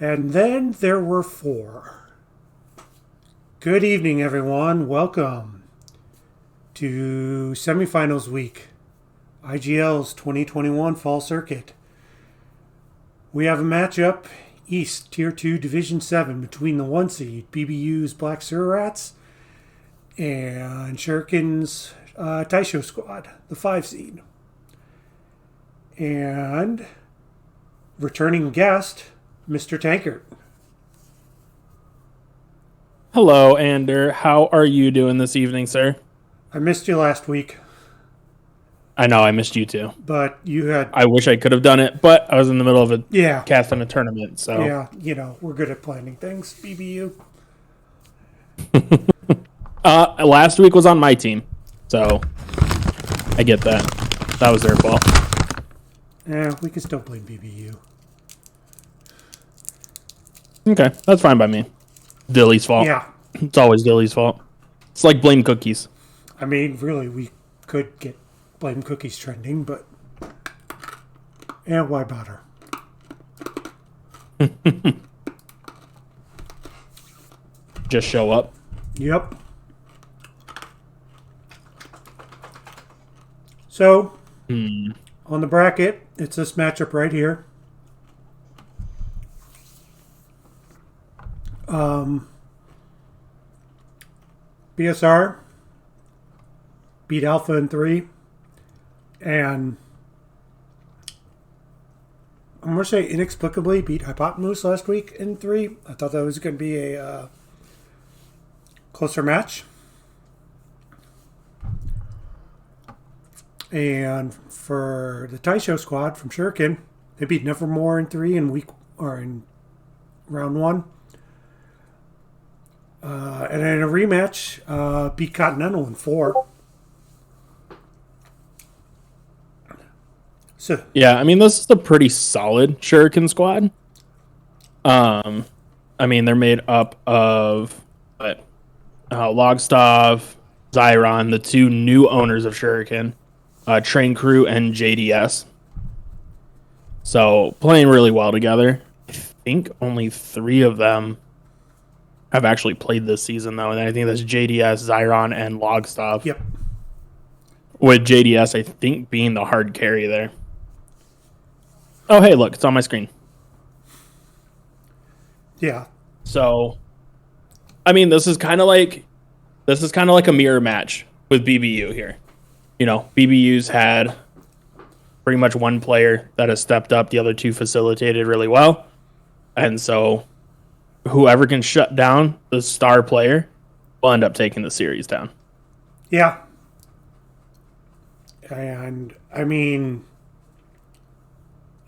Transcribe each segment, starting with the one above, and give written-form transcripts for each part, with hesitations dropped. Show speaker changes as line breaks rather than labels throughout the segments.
And then there were four. Good evening, everyone. Welcome to Semifinals Week, IGL's 2021 Fall Circuit. We have a matchup, East Tier 2 Division 7, between the 1 seed, BBU's Black Sewer Rats, and Shuriken's Taisho Squad, the 5 seed. And returning guest, Mr. Tankard.
Hello, Ander. How are you doing this evening, sir?
I missed you last week,
I know I missed you too.
but you had,
I wish I could have done it, but I was in the middle of a
yeah,
cast in a tournament, so
yeah, we're good at planning things, BBU.
last week was on my team, so I get that. That was their fault.
Yeah, we can still blame BBU.
Okay, that's fine by me. Dilly's fault.
Yeah,
It's always Dilly's fault. It's like blame cookies.
I mean, really, we could get blame cookies trending, but why bother?
Just show up.
Yep. So, on the bracket, it's this matchup right here. BSR beat Alpha in 3, and I'm going to say inexplicably beat Hypotenuse last week in 3. I thought that was going to be a closer match. And for the Taisho squad from Shuriken, they beat Nevermore in 3 in round 1. And in a rematch, beat Continental in 4. So
Yeah, I mean this is a pretty solid Shuriken squad. I mean they're made up of Logstav, Zyron, the two new owners of Shuriken, Train Crew, and JDS. So playing really well together. I think only 3 of them have actually played this season though, and I think that's JDS, Zyron, and Logstav.
yep.
With JDS, I think being the hard carry there. Oh hey, look, it's on my screen.
Yeah.
So, I mean, this is kind of like a mirror match with BBU here. You know, BBU's had pretty much one player that has stepped up. The other two facilitated really well, and so whoever can shut down the star player will end up taking the series down.
Yeah. And, I mean,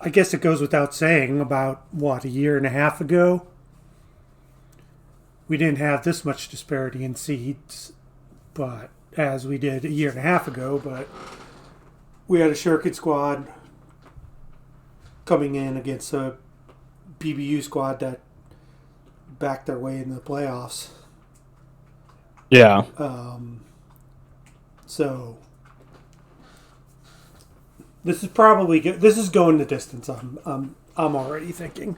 I guess it goes without saying about, a year and a half ago, we didn't have this much disparity in seeds, but as we did a year and a half ago, but we had a Shuriken squad coming in against a BBU squad that backed their way into the playoffs.
Yeah,
So this is probably good. This is going the distance. I'm already thinking.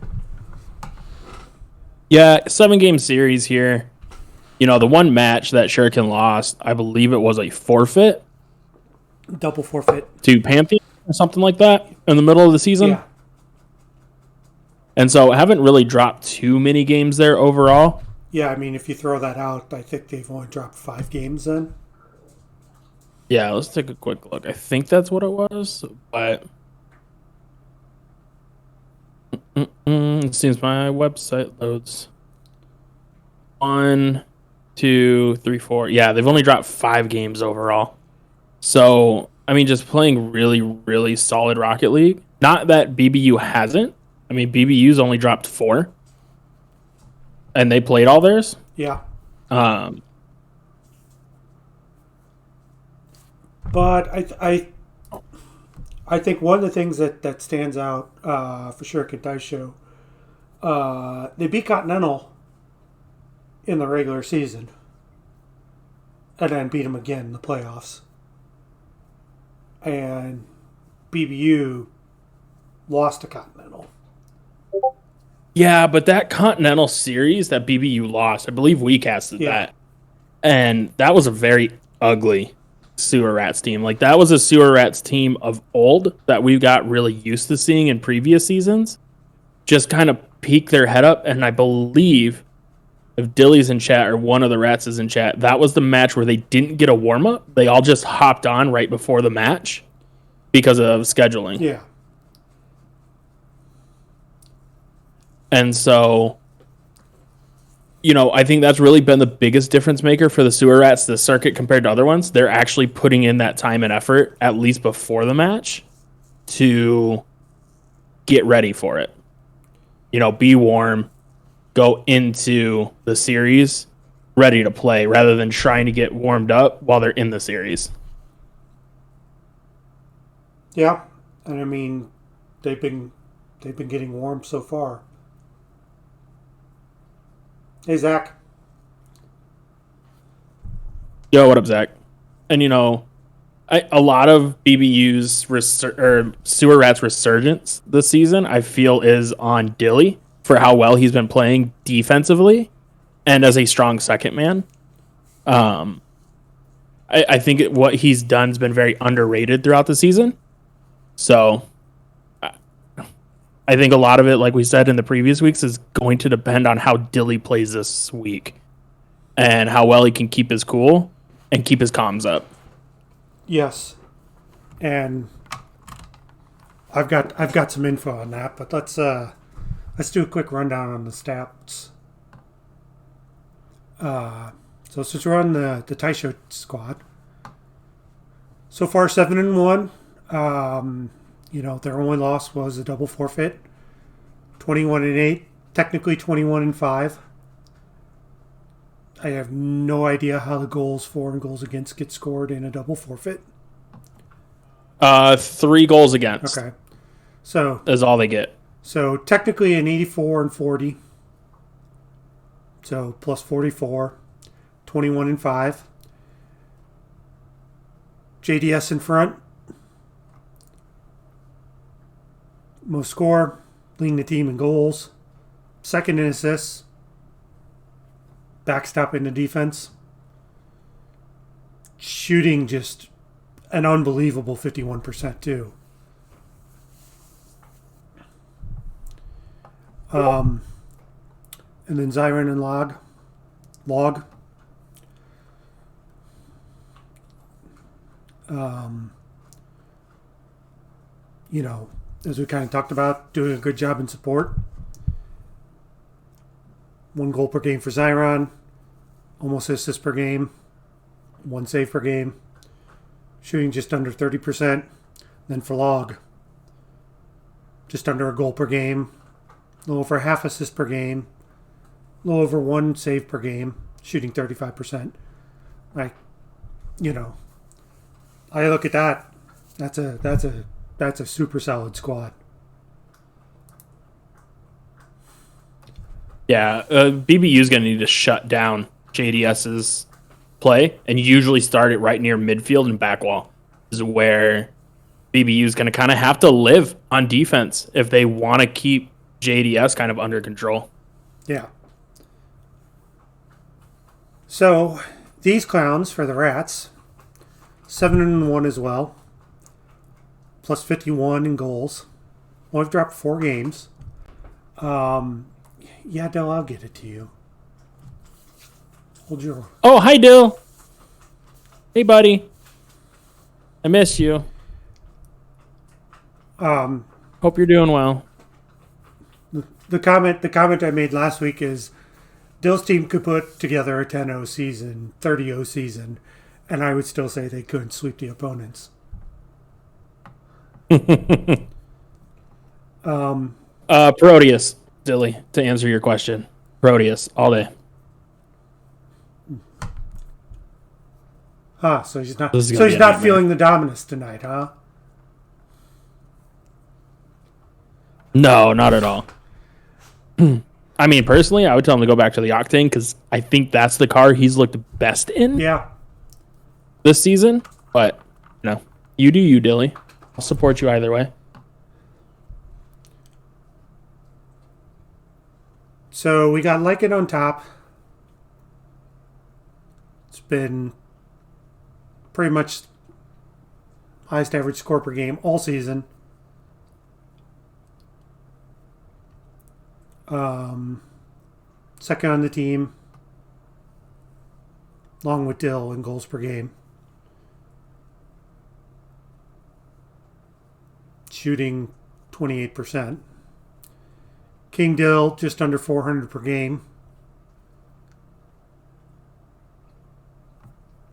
yeah, 7-game series here. You know, the one match that Shuriken lost, I believe it was a forfeit
Double forfeit.
to Pantheon or something like that in the middle of the season.
Yeah.
And so I haven't really dropped too many games there overall.
Yeah, I mean, if you throw that out, I think they've only dropped 5 games then.
Yeah, let's take a quick look. I think that's what it was, but it seems my website loads. 1, 2, 3, 4. Yeah, they've only dropped 5 games overall. So, I mean, just playing really, really solid Rocket League. Not that BBU hasn't. I mean, BBU's only dropped 4, and they played all theirs.
Yeah.
Um,
But I think one of the things that stands out for sure at Taisho, they beat Continental in the regular season and then beat them again in the playoffs. And BBU lost to Continental.
Yeah, but that Continental Series that BBU lost, I believe we casted that. And that was a very ugly Sewer Rats team. Like, that was a Sewer Rats team of old that we got really used to seeing in previous seasons. Just kind of peek their head up. And I believe if Dilly's in chat or one of the Rats is in chat, that was the match where they didn't get a warm up. They all just hopped on right before the match because of scheduling.
Yeah.
And so, you know, I think that's really been the biggest difference maker for the Sewer Rats, the circuit, compared to other ones. They're actually putting in that time and effort, at least before the match, to get ready for it. You know, be warm, go into the series ready to play, rather than trying to get warmed up while they're in the series.
Yeah, and I mean, they've been getting warm so far. Hey, Zach.
Yo, what up, Zach? And, you know, a lot of BBU's Sewer Rats resurgence this season, I feel, is on Dilly for how well he's been playing defensively and as a strong second man. I think what he's done has been very underrated throughout the season. So I think a lot of it, like we said in the previous weeks, is going to depend on how Dilly plays this week and how well he can keep his cool and keep his comms up.
Yes, and I've got some info on that, but let's do a quick rundown on the stats. So since we're on the Taisho squad, so far 7-1. You know, their only loss was a double forfeit. 21-8, technically 21-5. I have no idea how the goals for and goals against get scored in a double forfeit.
3 goals against.
Okay, so
is all they get.
So technically an 84-40. So plus 44, 21-5. JDS in front. Most score, leading the team in goals. Second in assists. Backstop in the defense. Shooting just an unbelievable 51% too. And then Zyron and Log. You know, as we kind of talked about, doing a good job in support. 1 goal per game for Zyron. Almost assist per game. 1 save per game. Shooting just under 30%. Then for Log, just under a goal per game. A little over half assist per game. A little over 1 save per game. Shooting 35%. Like, you know, I look at that. That's a super solid squad.
Yeah, BBU's going to need to shut down JDS's play and usually start it right near midfield and back wall. This is where BBU's going to kind of have to live on defense if they want to keep JDS kind of under control.
Yeah. So, these clowns for the Rats, 7-1 as well. Plus 51 in goals. Well, I've dropped 4 games. Yeah, Del, I'll get it to you. Hold your...
Oh, hi, Dill. Hey, buddy. I miss you. Hope you're doing well.
The comment I made last week is Dill's team could put together a 10-0 season, 30-0 season, and I would still say they couldn't sweep the opponents.
Proteus, Dilly, to answer your question. Proteus, all day.
So he's not feeling the dominance tonight, huh?
No, not at all. I mean, personally, I would tell him to go back to the Octane because I think that's the car he's looked best in.
Yeah.
This season. But, no. You do you, Dilly. I'll support you either way.
So we got Lycan on top. It's been pretty much highest average score per game all season. Second on the team, along with Dill in goals per game. Shooting 28%. King Dill just under 400 per game.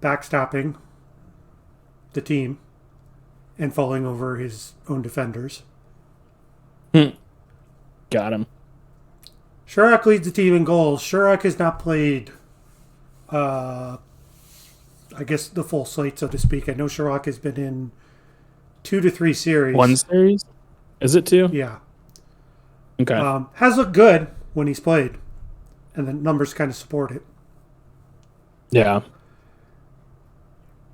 Backstopping the team and falling over his own defenders.
Got him.
Shurak leads the team in goals. Shurak has not played, I guess, the full slate, so to speak. I know Shurak has been in 2 to 3 series.
One series? Is it 2?
Yeah.
Okay.
Has looked good when he's played, and the numbers kind of support it.
Yeah.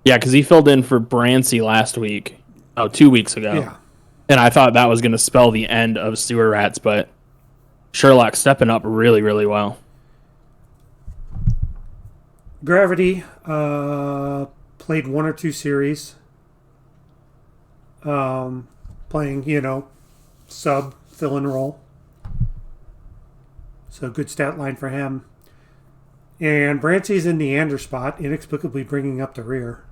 Yeah, because he filled in for Brancy last week. 2 weeks ago.
Yeah.
And I thought that was going to spell the end of Sewer Rats, but Sherlock's stepping up really, really well.
Gravity played 1 or 2 series. Playing, sub, fill-in role. So good stat line for him. And Brancy's in the Ander spot, inexplicably bringing up the rear.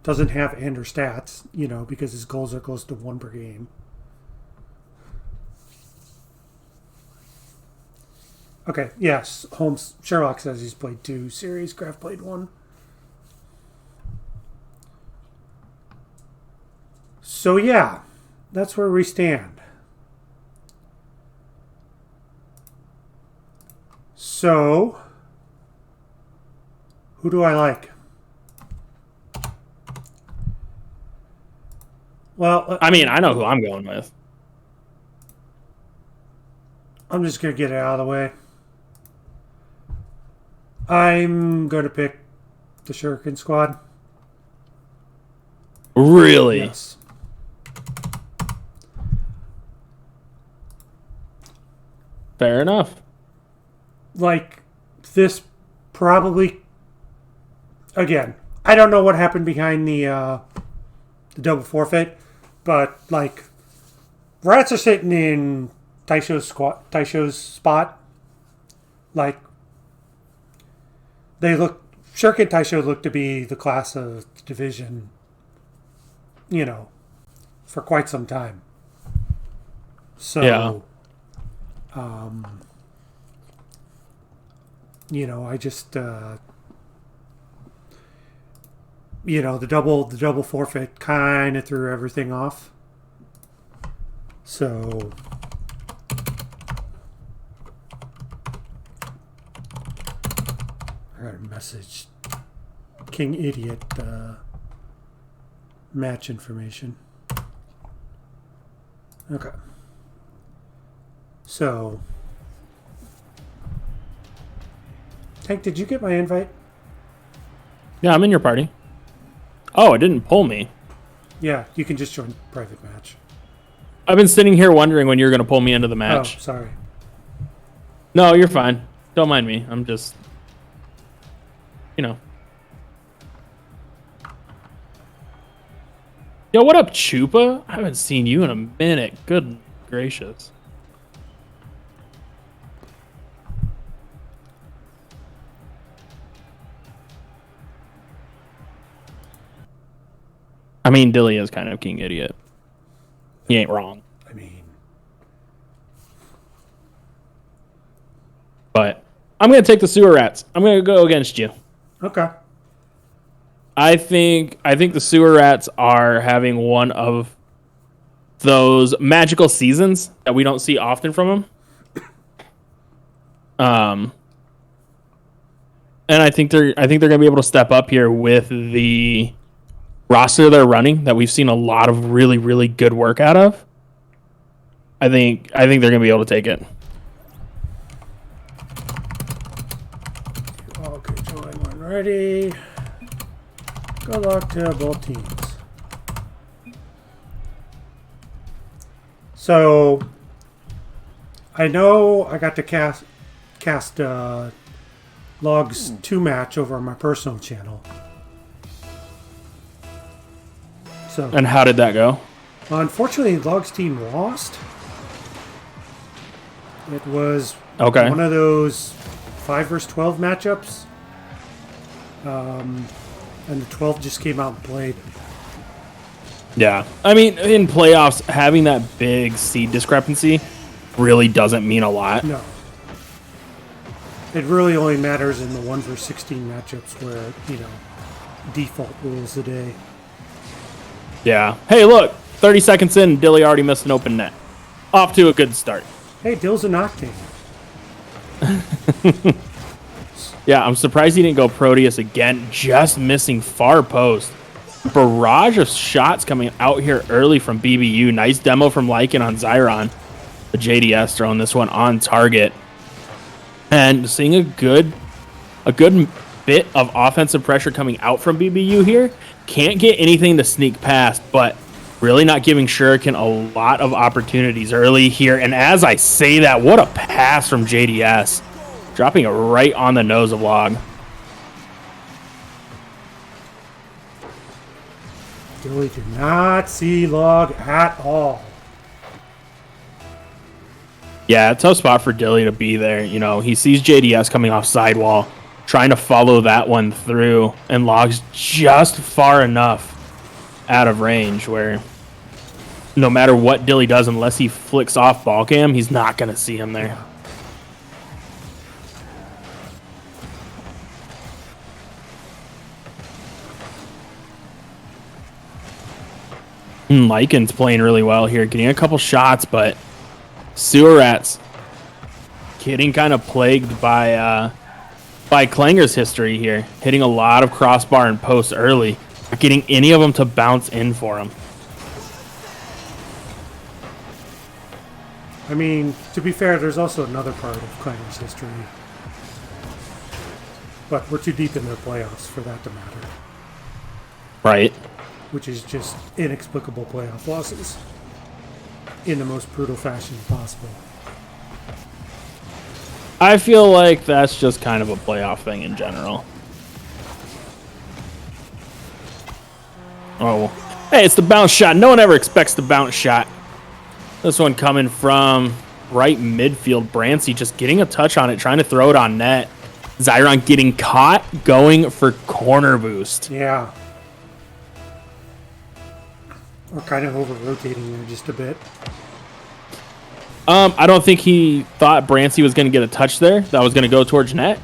Doesn't have Ander stats, because his goals are close to 1 per game. Okay, yes. Sherlock says he's played 2 series. Graf played 1. So, yeah, that's where we stand. So, who do I like? Well,
I mean, I know who I'm going with.
I'm just going to get it out of the way. I'm going to pick the Shuriken squad.
Really?
Yes.
Fair enough.
Like, this probably... Again, I don't know what happened behind the double forfeit, but, like, Rats are sitting in Taisho's spot. Like, Shuriken and Taisho look to be the class of the division, for quite some time. So,
yeah.
I just, the double forfeit kind of threw everything off. So, I got a message. King Idiot, match information. Okay. So, Tank, did you get my invite?
Yeah, I'm in your party. Oh, it didn't pull me.
Yeah, you can just join private match.
I've been sitting here wondering when you're going to pull me into the match.
Oh, sorry.
No, you're fine. Don't mind me. I'm just, Yo, what up, Chupa? I haven't seen you in a minute. Good gracious. I mean, Dilly is kind of king idiot. He ain't wrong.
I mean,
But I'm going to take the Sewer Rats. I'm going to go against you.
okay.
I think the Sewer Rats are having one of those magical seasons that we don't see often from them. And I think they're going to be able to step up here with the roster they're running that we've seen a lot of really, really good work out of. I think they're going to be able to take it.
Okay, join when ready. Good luck to both teams. So I know I got to cast Log's 2 match over on my personal channel. So
And how did that go?
unfortunately, Log's team lost. It was
Okay.
one of those 5 versus 12 matchups. And the 12 just came out and played.
Yeah. I mean, in playoffs, having that big seed discrepancy really doesn't mean a lot.
No. It really only matters in the 1 versus 16 matchups where, default rules the day.
Yeah. Hey, look, 30 seconds in, Dilly already missed an open net. Off to a good start.
Hey, Dill's an octane.
Yeah, I'm surprised he didn't go Proteus again, just missing far post. Barrage of shots coming out here early from BBU. Nice demo from Lycan on Zyron. The JDS throwing this one on target. And seeing a good bit of offensive pressure coming out from BBU here. Can't get anything to sneak past, but really not giving Shuriken a lot of opportunities early here. And as I say that, what a pass from JDS. Dropping it right on the nose of Log.
Dilly did not see Log at all.
Yeah, tough spot for Dilly to be there. He sees JDS coming off sidewall, trying to follow that one through, and Log's just far enough out of range where no matter what Dilly does, unless he flicks off ball cam, he's not going to see him there. Lycan's playing really well here, getting a couple shots, but Sewer Rats getting kind of plagued by Clanger's history here, hitting a lot of crossbar and posts early, not getting any of them to bounce in for him.
I mean, to be fair, there's also another part of Clanger's history. But we're too deep in their playoffs for that to matter.
Right.
Which is just inexplicable playoff losses in the most brutal fashion possible.
I feel like that's just kind of a playoff thing in general. Oh, hey, it's the bounce shot. No one ever expects the bounce shot. This one coming from right midfield. Brancy just getting a touch on it, trying to throw it on net. Zyron getting caught, going for corner boost.
Yeah. We're kind of over-rotating there just a bit.
I don't think he thought Brancy was going to get a touch there. That was going to go towards net.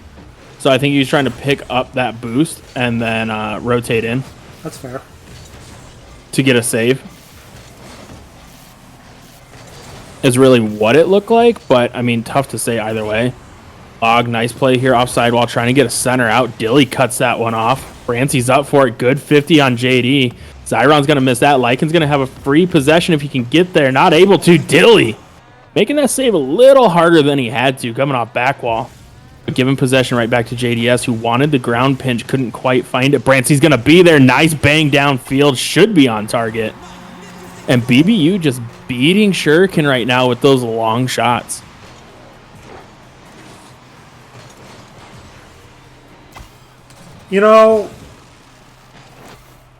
So I think he was trying to pick up that boost and then rotate in.
That's fair.
To get a save. Is really what it looked like, but I mean, tough to say either way. Log, nice play here offside while trying to get a center out. Dilly cuts that one off. Brancy's up for it. Good 50 on JD. Zyron's going to miss that. Lycan's going to have a free possession if he can get there. Not able to. Dilly making that save a little harder than he had to, coming off back wall. But giving possession right back to JDS, who wanted the ground pinch, couldn't quite find it. Brancy's going to be there. Nice bang downfield. Should be on target. And BBU just beating Shuriken right now with those long shots.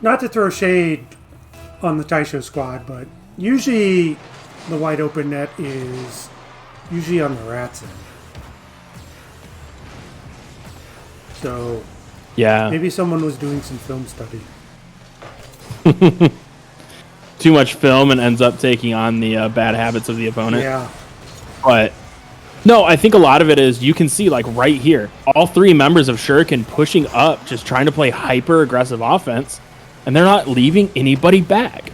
Not to throw shade on the Taisho squad, but usually the wide open net is usually on the Rats end. So
Yeah.
maybe someone was doing some film study.
Too much film and ends up taking on the bad habits of the opponent.
Yeah.
But no, I think a lot of it is you can see like right here, all three members of Shuriken pushing up, just trying to play hyper aggressive offense, and they're not leaving anybody back.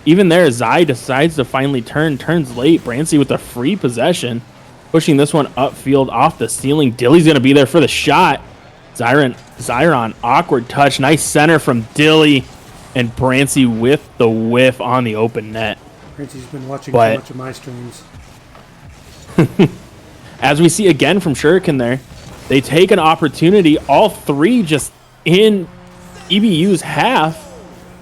Even there, Zai decides to finally turns late. Brancy with a free possession, pushing this one upfield off the ceiling. Dilly's gonna be there for the shot. Zyron, awkward touch, nice center from Dilly, and Brancy with the whiff on the open net.
Brancy's been watching too much of my streams.
As we see again from Shuriken there, they take an opportunity, all three just in EBU's half,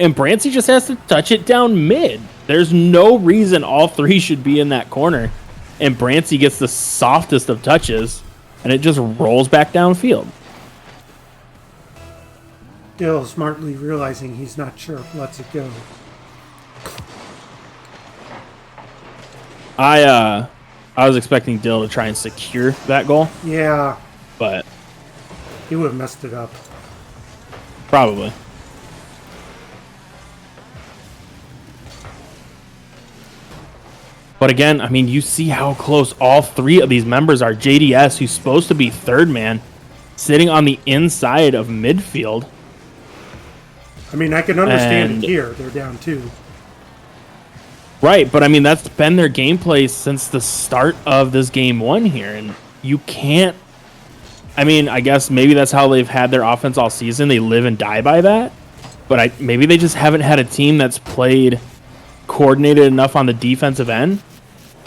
and Brancy just has to touch it down mid. There's no reason all three should be in that corner. And Brancy gets the softest of touches, and it just rolls back downfield.
Dill, smartly realizing he's not sure, lets it go.
I was expecting Dill to try and secure that goal.
Yeah.
But
he would have messed it up.
Probably. But again, I mean, you see how close all three of these members are. JDS, who's supposed to be third man, sitting on the inside of midfield.
I mean, I can understand it here. They're down 2.
Right, but I mean, that's been their gameplay since the start of this game 1 here. And you can't... I mean, I guess maybe that's how they've had their offense all season. They live and die by that. But maybe they just haven't had a team that's played coordinated enough on the defensive end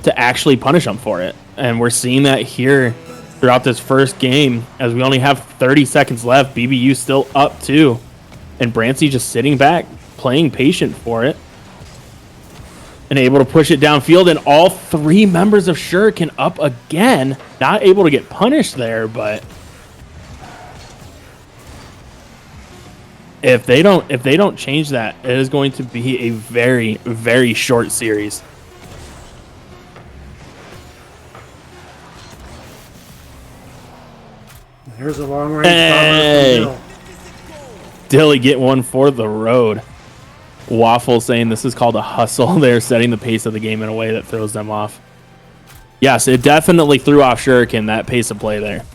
to actually punish them for it. And we're seeing that here throughout this first game. As we only have 30 seconds left, BBU still up 2. And Brancy just sitting back, playing patient for it. And able to push it downfield. And all three members of Shuriken up again. Not able to get punished there, but... If they don't change that, it is going to be a very, very short series.
Here's a long range bomber from
Dilly get one for the road. Waffle saying this is called a hustle. They're setting the pace of the game in a way that throws them off. Yes, it definitely threw off Shuriken, that pace of play there.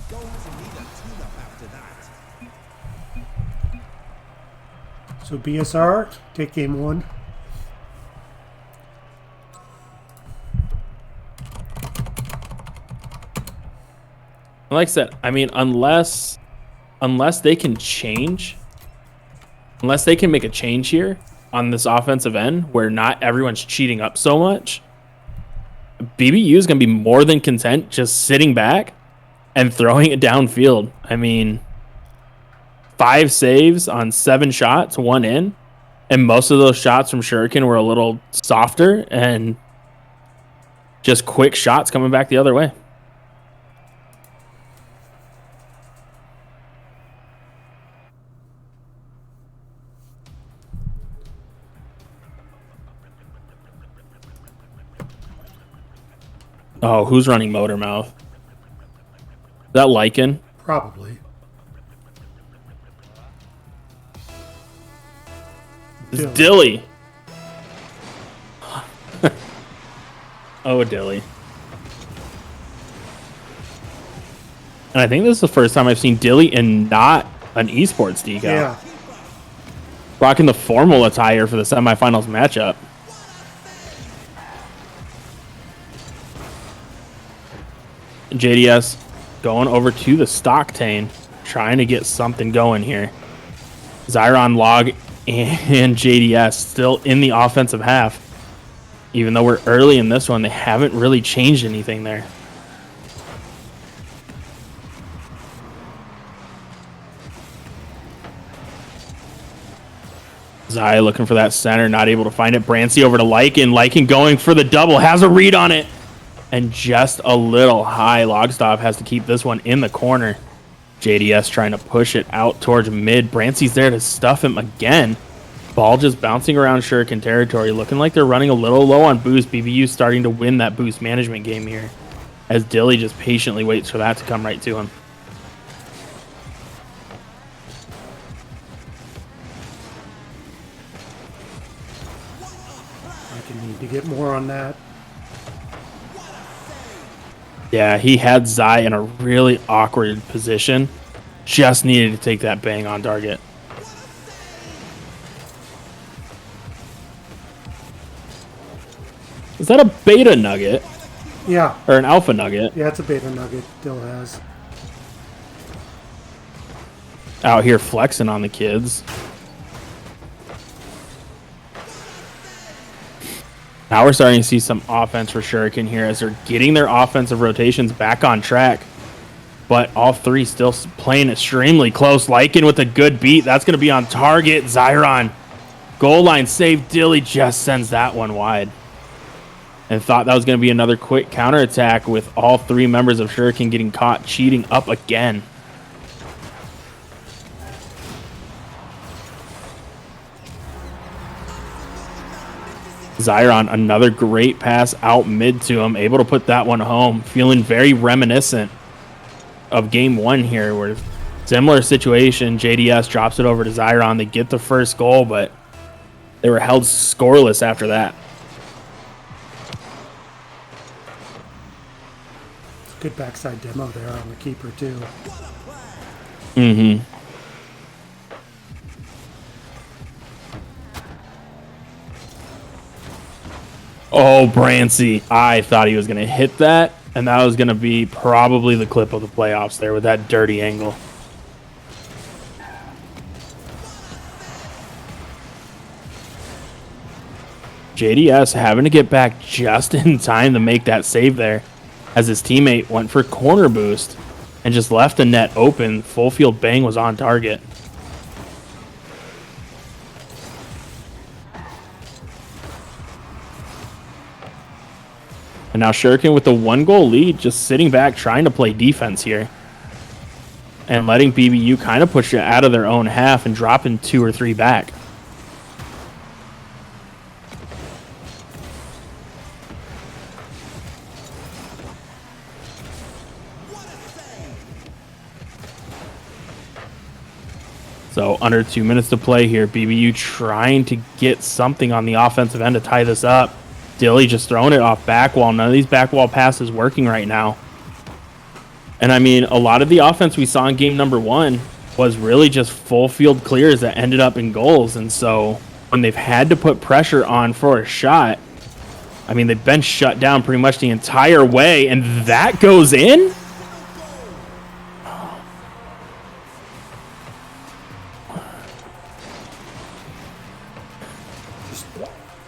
So BSR, take game 1.
Like I said, I mean, unless they can change, unless they can make a change here on this offensive end where not everyone's cheating up so much, BBU is going to be more than content just sitting back and throwing it downfield. I mean, 5 saves on 7 shots, 1 in, and most of those shots from Shuriken were a little softer and just quick shots coming back the other way. Oh, who's running Motor Mouth? Is that Lycan?
Probably.
It's Dilly. Oh, Dilly. And I think this is the first time I've seen Dilly in not an esports decal.
Yeah.
Rocking the formal attire for the semifinals matchup. JDS going over to the Stocktane, trying to get something going here. Zyron, Log, and JDS still in the offensive half. Even though we're early in this one, they haven't really changed anything there. Zai looking for that center, not able to find it. Brancy over to Lycan. Lycan going for the double, has a read on it. And just a little high. Logstop has to keep this one in the corner. JDS trying to push it out towards mid. Brancy's there to stuff him again. Ball just bouncing around Shuriken territory. Looking like they're running a little low on boost. BBU starting to win that boost management game here. As Dilly just patiently waits for that to come right to him.
I can need to get more on that.
Yeah, he had Zai in a really awkward position. Just needed to take that bang on target. Is that a beta nugget?
Yeah.
Or an alpha nugget?
Yeah, it's a beta nugget. Dill has.
Out here flexing on the kids. Now we're starting to see some offense for Shuriken here as they're getting their offensive rotations back on track. But all three still playing extremely close. Lycan with a good beat. That's going to be on target. Zyron Goal line save. Dilly just sends that one wide. And thought that was going to be another quick counterattack with all three members of Shuriken getting caught cheating up again. Zyron, another great pass out mid to him, able to put that one home. Feeling very reminiscent of game one here, where similar situation, JDS drops it over to Zyron. They get the first goal, but they were held scoreless after that.
Good backside demo there on the keeper, too.
Mm-hmm. Oh, Brancy. I thought he was going to hit that, and that was going to be probably the clip of the playoffs there with that dirty angle. JDS having to get back just in time to make that save there, as his teammate went for corner boost and just left the net open. Full field bang was on target. And now Shuriken with the 1-goal lead, just sitting back trying to play defense here. And letting BBU kind of push it out of their own half and dropping 2 or 3 back. So under 2 minutes to play here. BBU trying to get something on the offensive end to tie this up. Dilly just throwing it off back wall. None of these back wall passes working right now. And I mean, a lot of the offense we saw in game number 1 was really just full field clears that ended up in goals. And so when they've had to put pressure on for a shot, I mean, they've been shut down pretty much the entire way. And that goes in?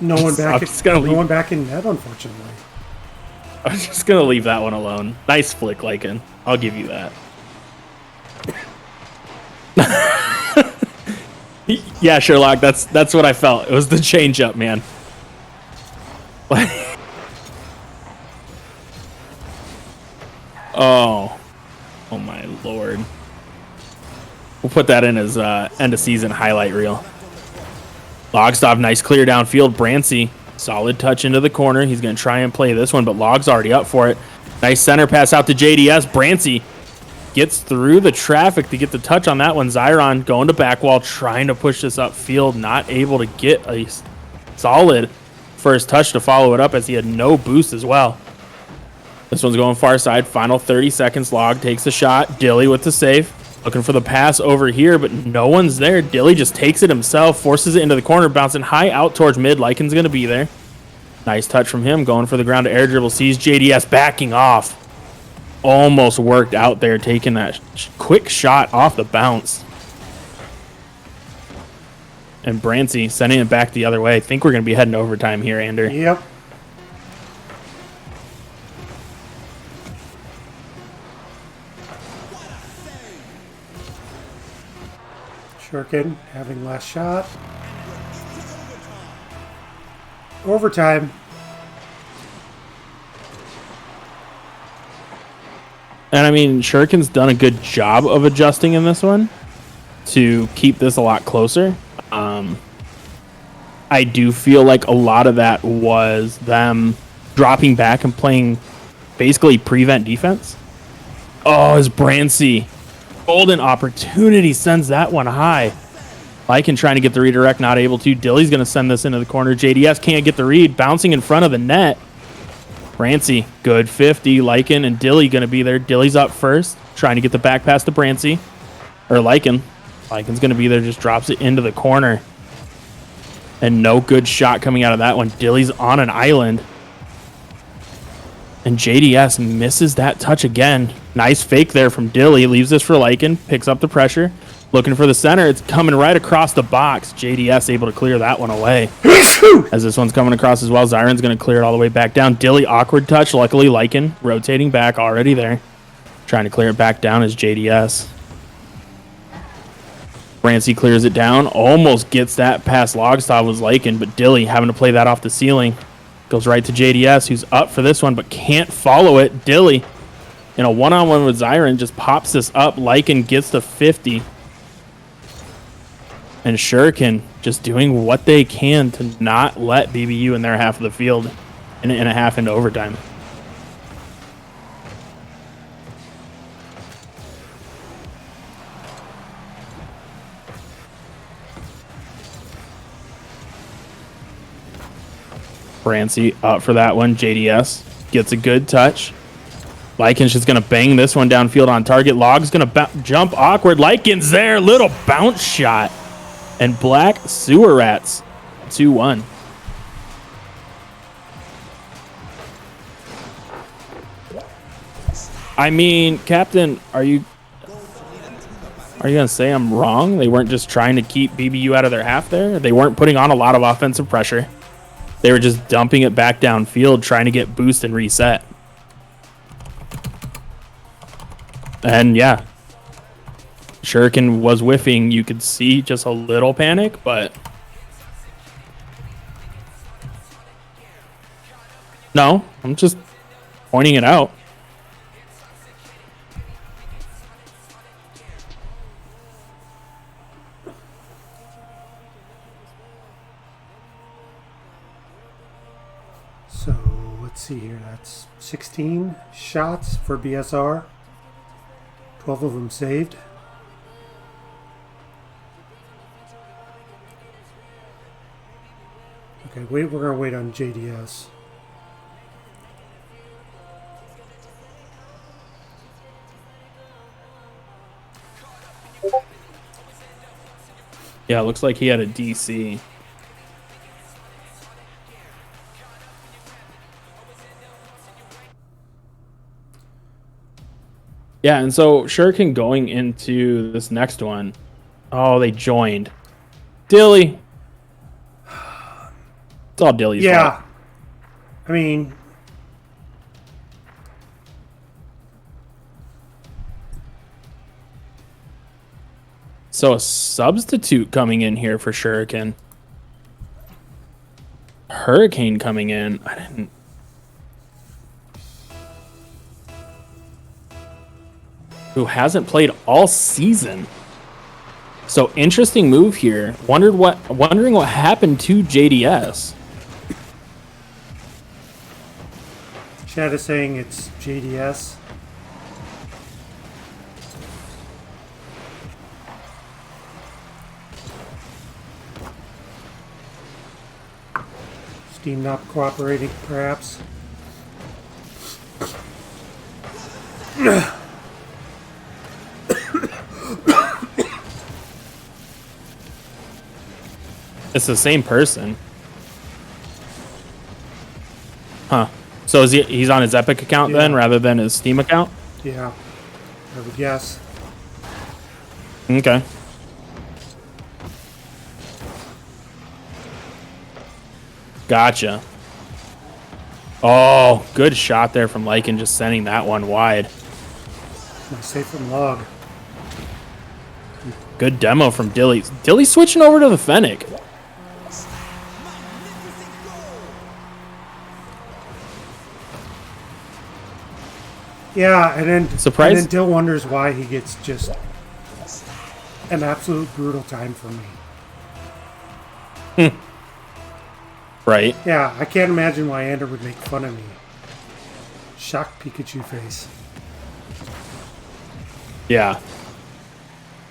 No one back in net, unfortunately.
I was just going to leave that one alone. Nice flick, Lycan. I'll give you that. Yeah, Sherlock, that's what I felt. It was the change-up, man. Oh my lord. We'll put that in as end-of-season highlight reel. Logstov, nice clear downfield. Brancy, solid touch into the corner. He's going to try and play this one, but Log's already up for it. Nice center pass out to JDS. Brancy gets through the traffic to get the touch on that one. Zyron going to back wall, trying to push this upfield. Not able to get a solid first touch to follow it up, as he had no boost as well. This one's going far side. Final 30 seconds. Log takes a shot. Dilly with the save. Looking for the pass over here, but no one's there. Dilly just takes it himself, forces it into the corner, bouncing high out towards mid. Lycan's going to be there. Nice touch from him, going for the ground to air dribble. Sees JDS backing off. Almost worked out there, taking that quick shot off the bounce. And Brancy sending it back the other way. I think we're going to be heading overtime here, Ander.
Yep. Shuriken having last shot. Overtime.
And I mean, Shuriken's done a good job of adjusting in this one to keep this a lot closer. I do feel like a lot of that was them dropping back and playing basically prevent defense. Oh, is Brancy. Golden opportunity, sends that one high. Lycan trying to get the redirect, not able to. Dilly's going to send this into the corner. JDS can't get the read, bouncing in front of the net. Brancy, good 50. Lycan and Dilly going to be there. Dilly's up first, trying to get the back pass to Brancy. Or Lycan. Lycan's going to be there, just drops it into the corner. And no good shot coming out of that one. Dilly's on an island. And JDS misses that touch again. Nice fake there from Dilly. Leaves this for Lycan. Picks up the pressure. Looking for the center. It's coming right across the box. JDS able to clear that one away. As this one's coming across as well. Zyron's going to clear it all the way back down. Dilly, awkward touch. Luckily, Lycan rotating back already there. Trying to clear it back down as JDS. Francie clears it down. Almost gets that past Logstav was Lycan, but Dilly having to play that off the ceiling. Goes right to JDS, who's up for this one, but can't follow it. Dilly, in a one-on-one with Zyron, just pops this up. Lycan gets the 50. And Shuriken just doing what they can to not let BBU in their half of the field in a half into overtime. Francie up for that one. JDS gets a good touch. Lycan's just going to bang this one downfield on target. Log's going to jump awkward. Lycan's there. Little bounce shot. And Black Sewer Rats 2-1. I mean, Captain, are you going to say I'm wrong? They weren't just trying to keep BBU out of their half there? They weren't putting on a lot of offensive pressure. They were just dumping it back downfield, trying to get boost and reset. And yeah, Shuriken was whiffing. You could see just a little panic, but no, I'm just pointing it out.
So let's see here. That's 16 shots for BSR. 12 of them saved. Okay, we're going to wait on JDS.
Yeah, it looks like he had a DC. Yeah, and so Shuriken going into this next one. Oh, they joined. Dilly. It's all Dilly's fault.
I mean,
so a substitute coming in here for Shuriken. Hurricane coming in. I didn't. Who hasn't played all season. So interesting move here. Wondering what happened to JDS.
Chad is saying it's JDS. Steam not cooperating, perhaps.
It's the same person. Huh. So is he's on his Epic account then rather than his Steam account?
Yeah, I would guess.
Okay. Gotcha. Oh, good shot there from Lycan, just sending that one wide.
Nice save from Log.
Good demo from Dilly. Dilly switching over to the Fennec.
Yeah, and then
Surprise?
And then Dill wonders why he gets just an absolute brutal time from me.
Right.
Yeah, I can't imagine why Ander would make fun of me. Shocked Pikachu face.
Yeah.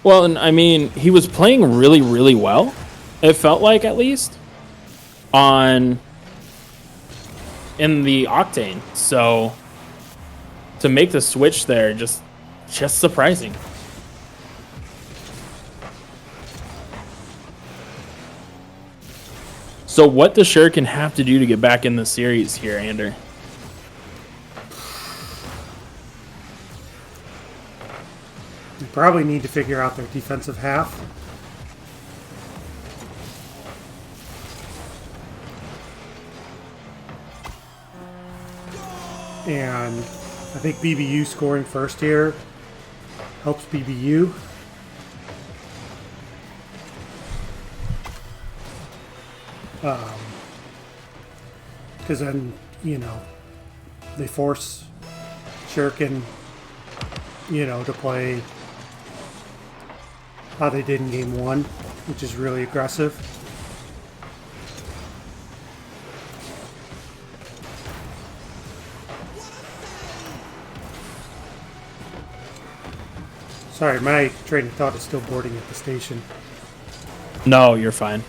Well, and I mean, he was playing really, really well. It felt like, at least, in the Octane. So to make the switch there, just surprising. So what does Shuriken have to do to get back in the series here, Ander?
You probably need to figure out their defensive half. And I think BBU scoring first here helps BBU. Because then, they force Shuriken, to play how they did in game 1, which is really aggressive. Sorry, my train of thought is still boarding at the station.
No, you're fine.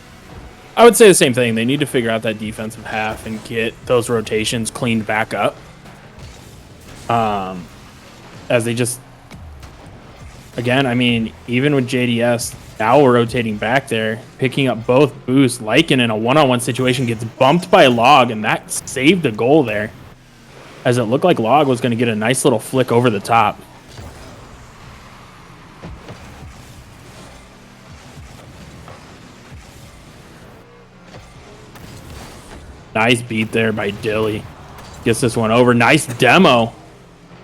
I would say the same thing. They need to figure out that defensive half and get those rotations cleaned back up. As they just, again, I mean, even with JDS now rotating back there, picking up both boosts, Lycan in a one-on-one situation gets bumped by Log, and that saved a goal there, as it looked like Log was going to get a nice little flick over the top. Nice beat there by Dilly. Gets this one over. Nice demo.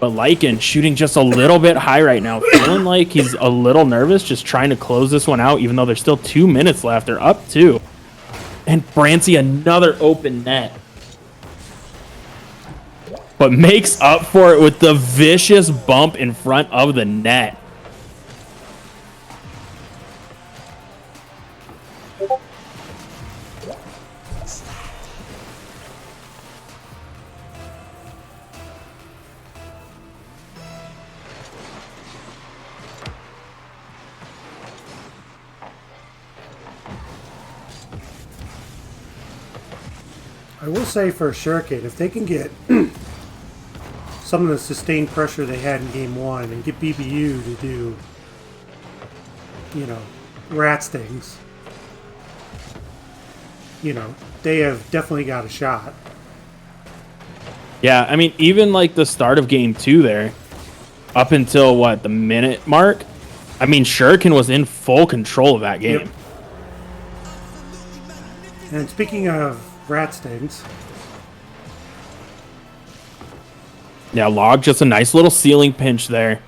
But Lycan shooting just a little bit high right now. Feeling like he's a little nervous, just trying to close this one out, even though there's still 2 minutes left. They're up 2. And Brancy, another open net. But makes up for it with the vicious bump in front of the net.
I will say for Shuriken, if they can get some of the sustained pressure they had in game 1 and get BBU to do, rat stings, they have definitely got a shot.
Yeah, I mean, even like the start of game 2 there, up until the minute mark, I mean, Shuriken was in full control of that game.
Yep. And speaking of rat stings.
Yeah, Log just a nice little ceiling pinch there.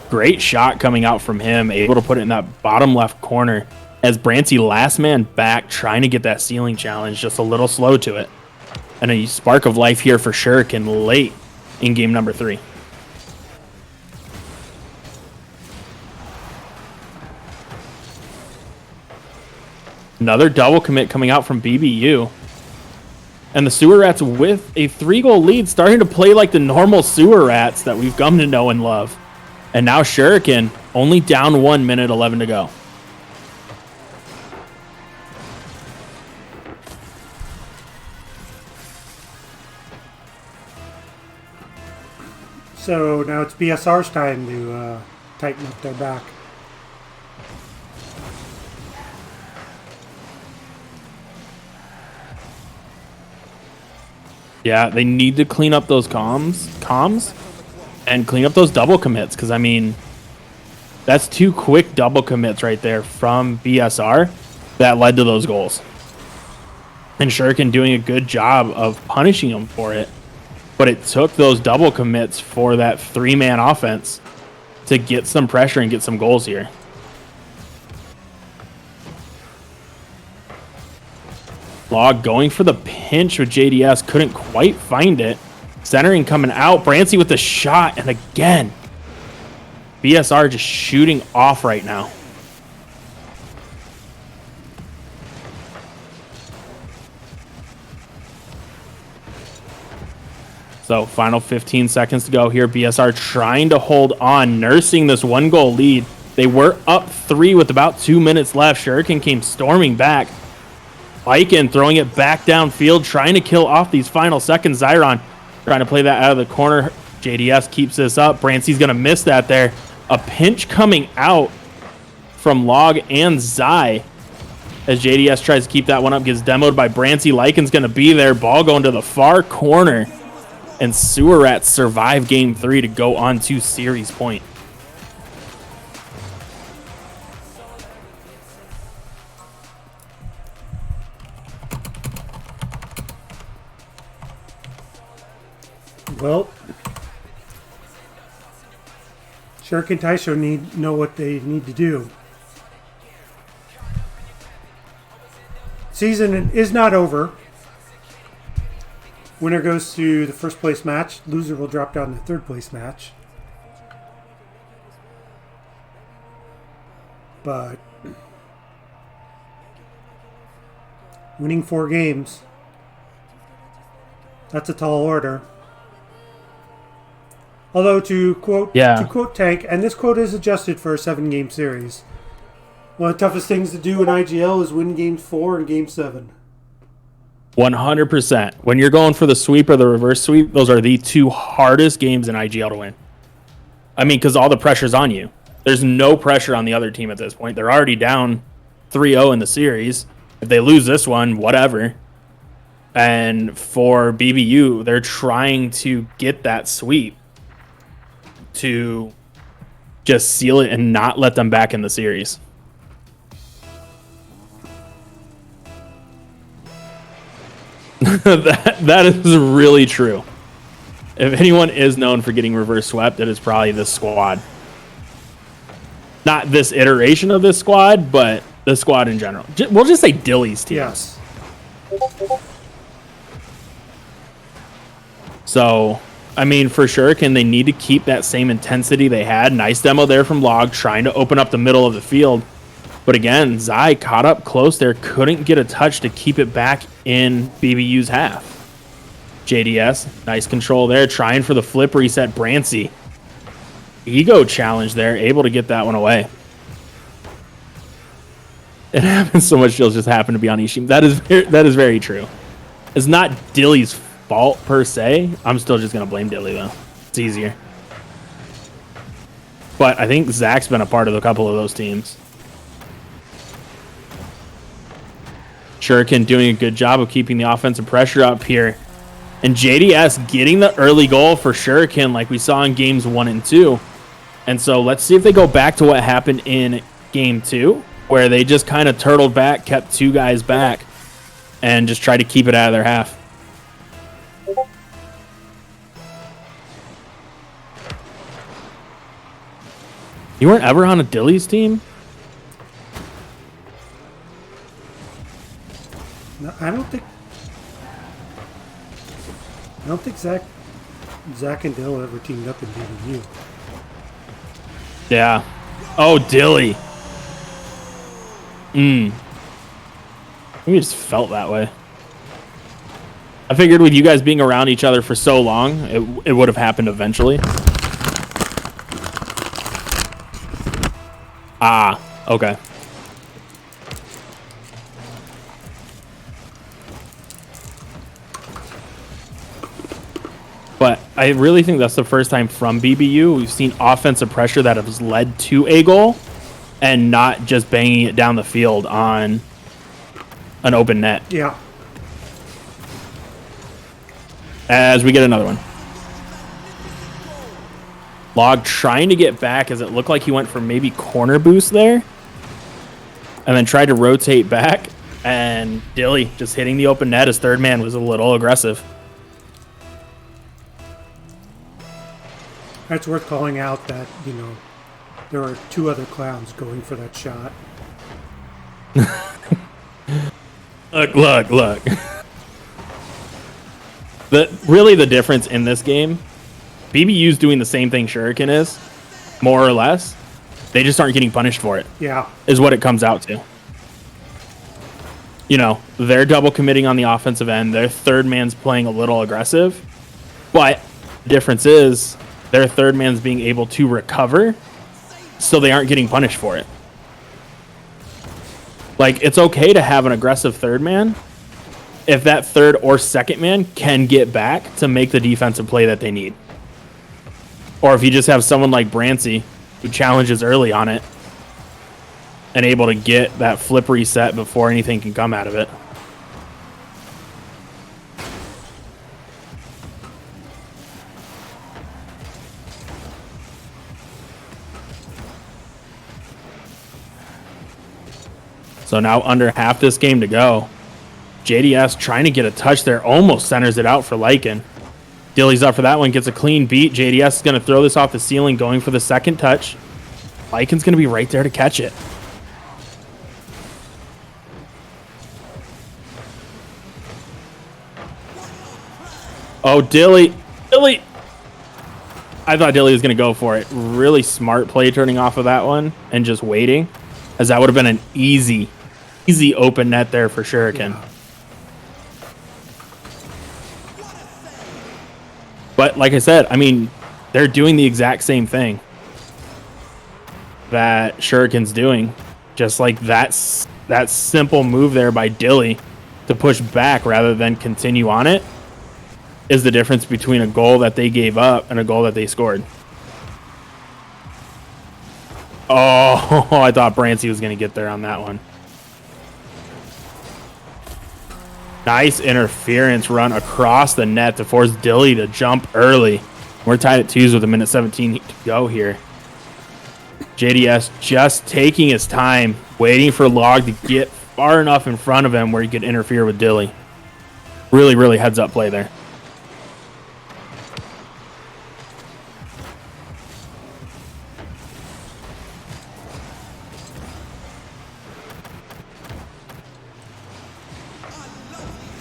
Great shot coming out from him, able to put it in that bottom left corner. As Brancy last man back, trying to get that ceiling challenge, just a little slow to it. And a spark of life here for Shuriken late in game number 3. Another double commit coming out from BBU. And the Sewer Rats with a 3-goal lead, starting to play like the normal Sewer Rats that we've come to know and love. And now Shuriken only down 1 minute, 11 to go.
So now it's BSR's time to tighten up their back.
Yeah, they need to clean up those comms, and clean up those double commits, because, I mean, that's 2 quick double commits right there from BSR that led to those goals. And Shuriken doing a good job of punishing them for it, but it took those double commits for that 3-man offense to get some pressure and get some goals here. Log going for the pinch with JDS, couldn't quite find it. Centering coming out, Brancy with the shot, and again, BSR just shooting off right now. So final 15 seconds to go here. BSR trying to hold on, nursing this 1-goal lead. They were up 3 with about 2 minutes left. Shuriken came storming back. Lycan throwing it back downfield, trying to kill off these final seconds. Zyron trying to play that out of the corner. JDS keeps this up. Brancy's going to miss that there. A pinch coming out from Log and Zy as JDS tries to keep that one up. Gets demoed by Brancy. Lycan's going to be there. Ball going to the far corner. And Sewer Rats survive game 3 to go on to series point.
Well, Shuriken and Taisho know what they need to do. season is not over. Winner goes to the first place match. Loser will drop down to the third place match. But winning 4 games, that's a tall order. Although to quote Tank, and this quote is adjusted for a 7-game series, one of the toughest things to do in IGL is win Game 4 and Game 7.
100%. When you're going for the sweep or the reverse sweep, those are the 2 hardest games in IGL to win. I mean, because all the pressure's on you. There's no pressure on the other team at this point. They're already down 3-0 in the series. If they lose this one, whatever. And for BBU, they're trying to get that sweep to just seal it and not let them back in the series. that is really true. If anyone is known for getting reverse swept, it is probably this squad. Not this iteration of this squad, but the squad in general. We'll just say Dilly's team.
Yes.
So, I mean, for Shuriken, they need to keep that same intensity they had. Nice demo there from Log, trying to open up the middle of the field. But again, Zai caught up close there, couldn't get a touch to keep it back in BBU's half. JDS, nice control there, trying for the flip reset. Brancy, ego challenge there, able to get that one away. It happens so much, just happened to be on Ishim. That is very true. It's not Dilly's fault per se. I'm still just going to blame Dilly, though. It's easier. But I think Zach's been a part of a couple of those teams. Shuriken doing a good job of keeping the offensive pressure up here. And JDS getting the early goal for Shuriken like we saw in games 1 and 2. And so let's see if they go back to what happened in game 2, where they just kind of turtled back, kept 2 guys back, and just tried to keep it out of their half. You weren't ever on a Dilly's team?
No, I don't think Zach and Dill ever teamed up in BBU.
Yeah. Oh, Dilly. Maybe it just felt that way. I figured with you guys being around each other for so long, it would have happened eventually. Ah, okay. But I really think that's the first time from BBU we've seen offensive pressure that has led to a goal and not just banging it down the field on an open net.
Yeah.
As we get another one. Log trying to get back as it looked like he went for maybe corner boost there. And then tried to rotate back. And Dilly just hitting the open net. His third man was a little aggressive.
That's worth calling out that, there were 2 other clowns going for that shot.
Look. Really the difference in this game, BBU's doing the same thing Shuriken is, more or less. They just aren't getting punished for it.
Yeah.
Is what it comes out to. They're double committing on the offensive end. Their third man's playing a little aggressive. But the difference is their third man's being able to recover, so they aren't getting punished for it. Like, it's okay to have an aggressive third man if that third or second man can get back to make the defensive play that they need. Or if you just have someone like Brancy who challenges early on it and able to get that flip reset before anything can come out of it. So now under half this game to go. JDS trying to get a touch there. Almost centers it out for Lycan. Dilly's up for that one. Gets a clean beat. JDS is going to throw this off the ceiling. Going for the second touch. Lycan's going to be right there to catch it. Oh, Dilly. Dilly. I thought Dilly was going to go for it. Really smart play turning off of that one and just waiting, as that would have been an easy open net there for Shuriken.
Yeah.
But like I said, I mean, they're doing the exact same thing that Shuriken's doing. Just like that simple move there by Dilly to push back rather than continue on it is the difference between a goal that they gave up and a goal that they scored. Oh, I thought Brancy was going to get there on that one. Nice interference run across the net to force Dilly to jump early. We're tied at 2s with a minute 17 to go here. JDS just taking his time, waiting for Log to get far enough in front of him where he could interfere with Dilly. Really, really heads up play there.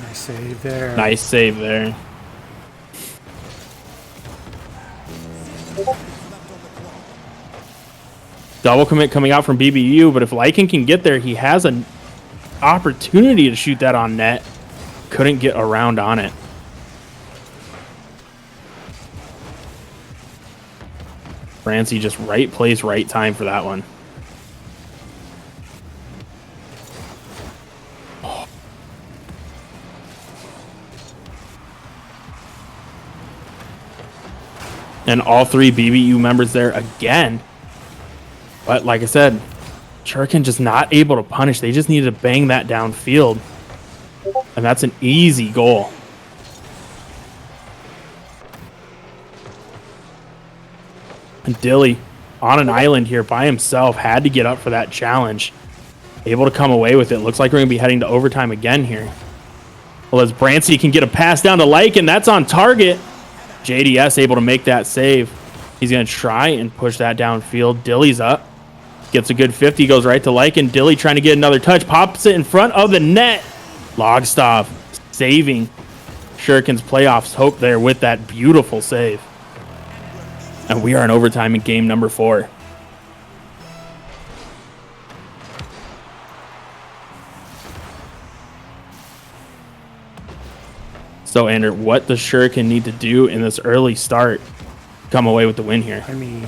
Nice save there.
Nice save there. Double commit coming out from BBU, but if Lycan can get there, he has an opportunity to shoot that on net. Couldn't get around on it. Brancy just right place, right time for that one. And all 3 BBU members there again. But like I said, Shuriken just not able to punish. They just needed to bang that downfield. And that's an easy goal. And Dilly on an island here by himself had to get up for that challenge. Able to come away with it. Looks like we're going to be heading to overtime again here. Well, as Brancy can get a pass down to Lycan, that's on target. JDS able to make that save. He's going to try and push that downfield. Dilly's up. Gets a good 50, goes right to Lycan. Dilly trying to get another touch. Pops it in front of the net. Logstaff saving Shuriken's playoffs hope there with that beautiful save. And we are in overtime in game number 4. So, Ander, what does Shuriken need to do in this early start to come away with the win here?
I mean,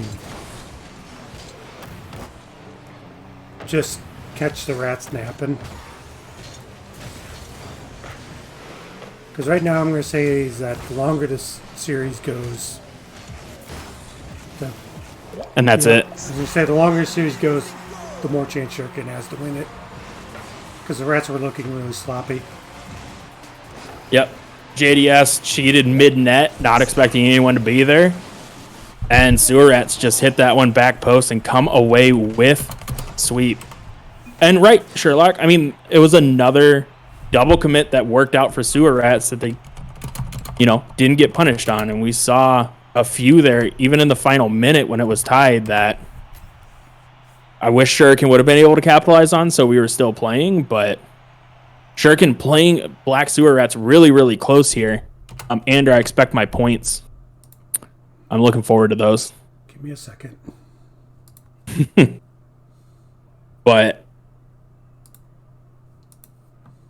just catch the rats napping. Because right now I'm going to say is that the longer this series goes,
And that's it.
As I say, the longer the series goes, the more chance Shuriken has to win it. Because the rats were looking really sloppy.
Yep. JDS cheated mid-net, not expecting anyone to be there. And Sewer Rats just hit that one back post and come away with sweep. And right, Sherlock, I mean, it was another double commit that worked out for Sewer Rats that they, didn't get punished on. And we saw a few there, even in the final minute when it was tied, that I wish Shuriken would have been able to capitalize on, so we were still playing, but Shuriken playing Black Sewer Rats really, really close here. And I expect my points. I'm looking forward to those.
Give me a second.
But,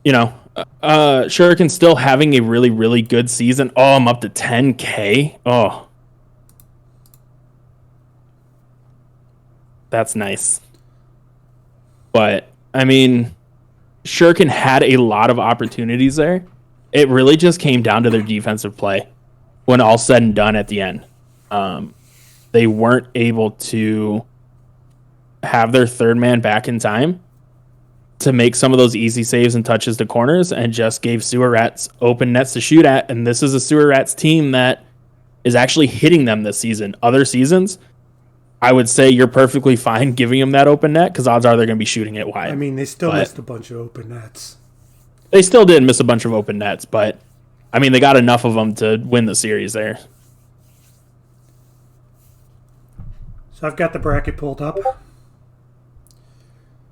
Shuriken still having a really, really good season. Oh, I'm up to 10K. Oh. That's nice. But, I mean, Shuriken had a lot of opportunities there. It really just came down to their defensive play when all said and done at the end. They weren't able to have their third man back in time to make some of those easy saves and touches to corners, and just gave Sewer Rats open nets to shoot at. And this is a Sewer Rats team that is actually hitting them this season. Other seasons, I would say you're perfectly fine giving them that open net because odds are they're going to be shooting it wide.
I mean, they still missed a bunch of open nets.
They still did miss a bunch of open nets, but I mean, they got enough of them to win the series there.
So I've got the bracket pulled up.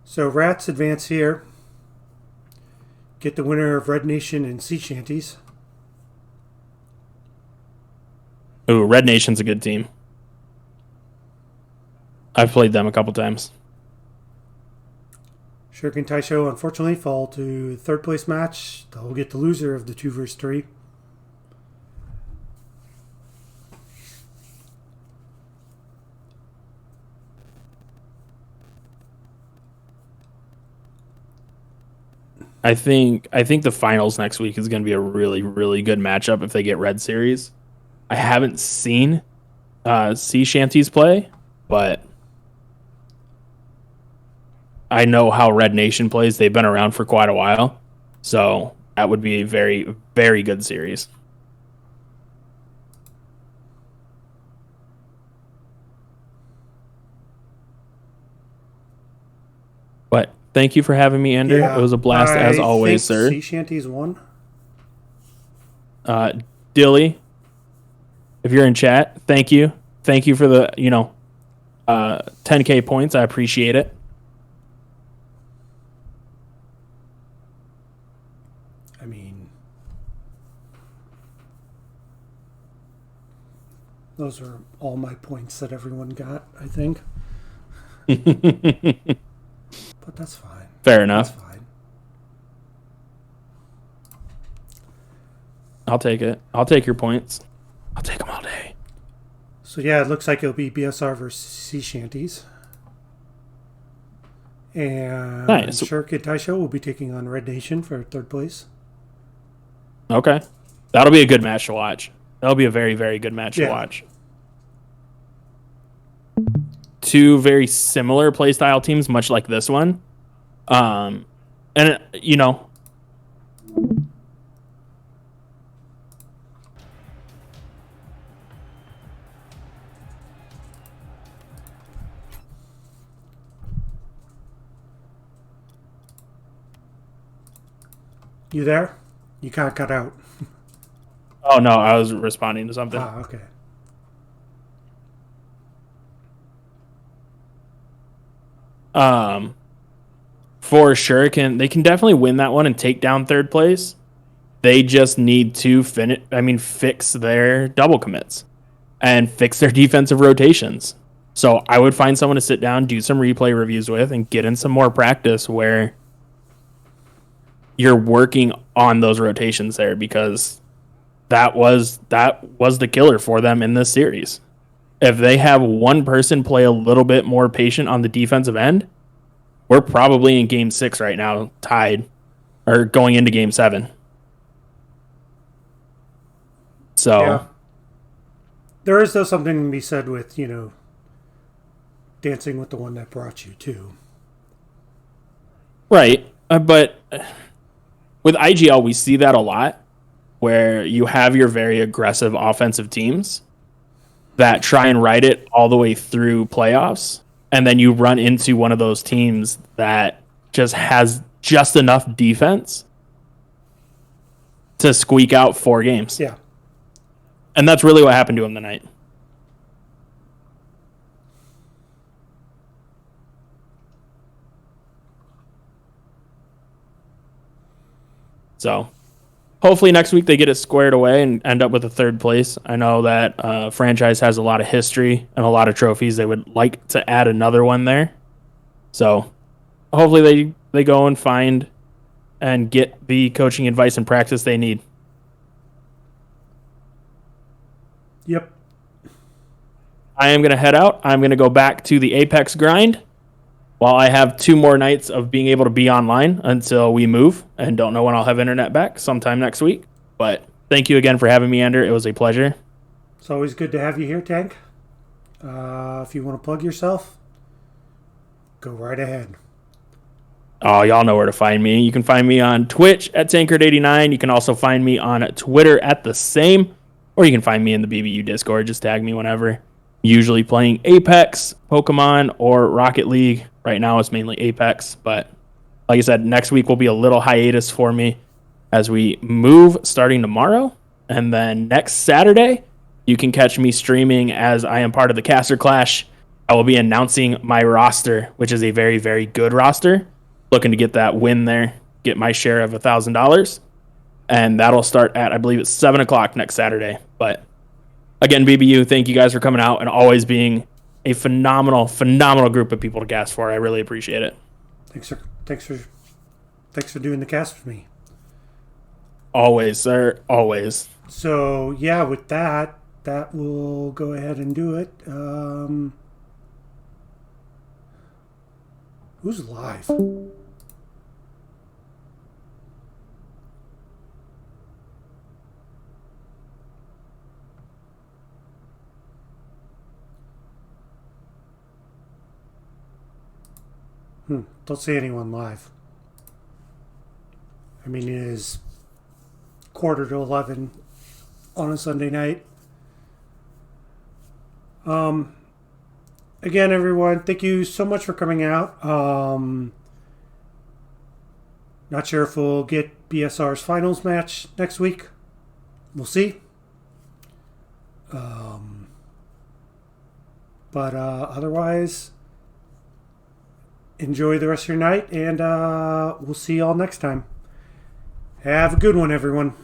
So Rats advance here. Get the winner of Red Nation and Sea Shanties.
Ooh, Red Nation's a good team. I've played them a couple times.
Shuriken Taisho unfortunately fall to third place match. They'll get the loser of the 2 versus 3.
I think the finals next week is going to be a really, really good matchup if they get Red Series. I haven't seen Sea Shanties play, but I know how Red Nation plays. They've been around for quite a while, so that would be a very, very good series. But thank you for having me, Ender.
Yeah,
it was a blast as always, sir.
Sea Shanties won.
Dilly, if you're in chat, thank you. Thank you for the 10K points. I appreciate it.
I mean, those are all my points that everyone got, I think. But that's fine.
Fair enough.
That's fine.
I'll take it. I'll take your points. I'll take them all day.
So yeah, it looks like it'll be BSR versus Sea Shanties. And
nice.
Shuriken Taisho will be taking on Red Nation for third place.
Okay. That'll be a good match to watch. That'll be a very, very good match to watch. 2 very similar playstyle teams, much like this one. And,
You there? You can't cut out.
Oh, no, I was responding to something.
Ah, okay.
For Shuriken, they can definitely win that one and take down third place. They just need to fix their double commits and fix their defensive rotations. So I would find someone to sit down, do some replay reviews with, and get in some more practice where you're working on those rotations there, because that was the killer for them in this series. If they have one person play a little bit more patient on the defensive end, we're probably in game 6 right now, tied, or going into game 7. So
yeah. There is though something to be said with, dancing with the one that brought you too.
Right. But with IGL, we see that a lot, where you have your very aggressive offensive teams that try and ride it all the way through playoffs. And then you run into one of those teams that just has just enough defense to squeak out 4 games.
Yeah.
And that's really what happened to him tonight. So hopefully next week they get it squared away and end up with a third place. I know that franchise has a lot of history and a lot of trophies. They would like to add another one there. So hopefully they go and find and get the coaching advice and practice they need.
Yep.
I am going to head out. I'm going to go back to the Apex grind while I have 2 more nights of being able to be online until we move, and don't know when I'll have internet back, sometime next week. But thank you again for having me, Ender. It was a pleasure.
It's always good to have you here, Tank. If you want to plug yourself, go right ahead.
Oh, y'all know where to find me. You can find me on Twitch at Tankard89. You can also find me on Twitter at the same, or you can find me in the BBU Discord. Just tag me whenever. Usually playing Apex, Pokemon, or Rocket League. Right now it's mainly Apex, but like I said, next week will be a little hiatus for me as we move starting tomorrow. And then next Saturday, you can catch me streaming as I am part of the Caster Clash. I will be announcing my roster, which is a very, very good roster. Looking to get that win there, get my share of $1,000. And that'll start at, I believe it's 7 o'clock next Saturday. But again, BBU, thank you guys for coming out and always being a phenomenal, phenomenal group of people to cast for. I really appreciate it.
Thanks for doing the cast with me.
Always, sir. Always.
So yeah, with that will go ahead and do it. Who's live? Don't see anyone live. I mean, it is 11:15 on a Sunday night. Again, everyone, thank you so much for coming out. Not sure if we'll get BSR's finals match next week. We'll see. But otherwise, enjoy the rest of your night, and we'll see y'all next time. Have a good one, everyone.